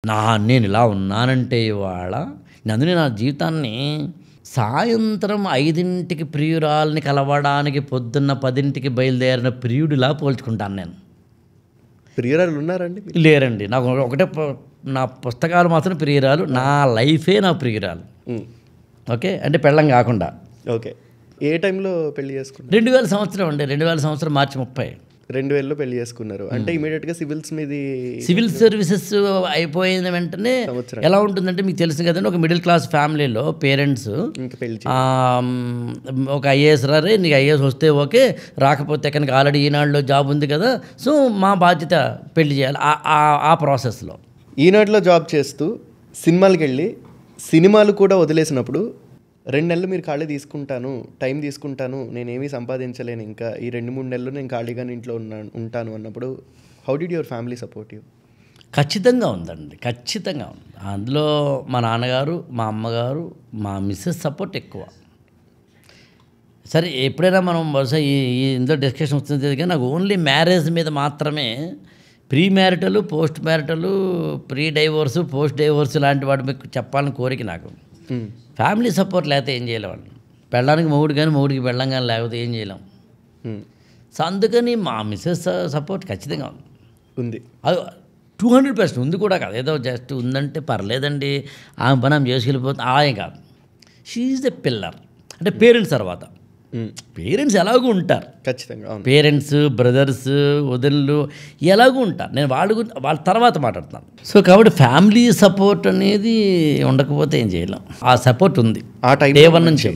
నేను ఇలా ఉన్నానంటే ఇవాళ అందుకని నా జీవితాన్ని సాయంత్రం 5ంటికి ప్రియురాల్ని కలవడానికి పొద్దున్న 10ంటికి బయలుదేరిన ప్రియుడిలా పోల్చుకుంటాను నేను. ప్రియురాలు ఉన్నారండి? లేరండి. నాకు ఒకటే నా పుస్తకాలు మాత్రం ప్రియురాలు, నా లైఫే నా ప్రియురాలు. ఓకే, అంటే పెళ్ళం కాకుండా. ఓకే, ఏ టైంలో పెళ్లి చేసుకున్నారు? 2000 సంవత్సరం అండి. 2000 సంవత్సరం మార్చి 30. 2000లో పెళ్లి చేసుకున్నారు అంటే ఇమీడియట్గా సివిల్ సర్వీసెస్ అయిపోయిన వెంటనే ఎలా ఉంటుందంటే మీకు తెలుసు కదండి, ఒక మిడిల్ క్లాస్ ఫ్యామిలీలో పేరెంట్స్ ఒక ఐఏఎస్ రారే, నీకు ఐఏఎస్ వస్తే ఓకే, రాకపోతే ఎక్కడికి ఆల్రెడీ ఈనాడులో జాబ్ ఉంది కదా, సో మా బాధ్యత పెళ్లి చేయాలి. ఆ ప్రాసెస్లో ఈనాడులో జాబ్ చేస్తూ సినిమాలకు వెళ్ళి సినిమాలు కూడా వదిలేసినప్పుడు 2 నెలలు మీరు ఖాళీ తీసుకుంటాను, టైం తీసుకుంటాను, నేనేమీ సంపాదించలేను, ఇంకా ఈ 2-3 నెలలు నేను ఖాళీగానే ఇంట్లో ఉంటాను అన్నప్పుడు how did your family support you? ఖచ్చితంగా ఉందండి, ఖచ్చితంగా ఉంది. అందులో మా నాన్నగారు, మా అమ్మగారు, మా మిస్సెస్ సపోర్ట్ ఎక్కువ. సరే, ఎప్పుడైనా మనం బహుశా ఇందులో డిస్కషన్ వస్తుంది కానీ నాకు ఓన్లీ మ్యారేజ్ మీద మాత్రమే, pre marital, post marital, pre divorce, post divorce లాంటి వాటి మీకు చెప్పాలని కోరిక నాకు. ఫ్యామిలీ సపోర్ట్ లేకపోతే ఏం చేయలేము. పెళ్ళడానికి మొగుడు కానీ, మొగుడికి పెళ్ళం కానీ లేకపోతే ఏం చేయలేం. సో అందుకని మా మిస్సెస్ సపోర్ట్ ఖచ్చితంగా ఉంది. అది 200% ఉంది కూడా కాదు, ఏదో జస్ట్ ఉందంటే పర్లేదండి, ఆమె పని ఆమె చేసుకెళ్ళిపోతుంది ఆయన కాదు. She is the pillar. అంటే పేరెంట్స్ తర్వాత పేరెంట్స్ ఎలాగూ ఉంటారు ఖచ్చితంగా, పేరెంట్స్, బ్రదర్స్, వదినలు ఎలాగూ ఉంటారు. నేను వాళ్ళ తర్వాత మాట్లాడుతున్నాను. సో కాబట్టి ఫ్యామిలీ సపోర్ట్ అనేది ఉండకపోతే ఏం చేయలేం. ఆ సపోర్ట్ ఉంది ఆ టైం నుంచి.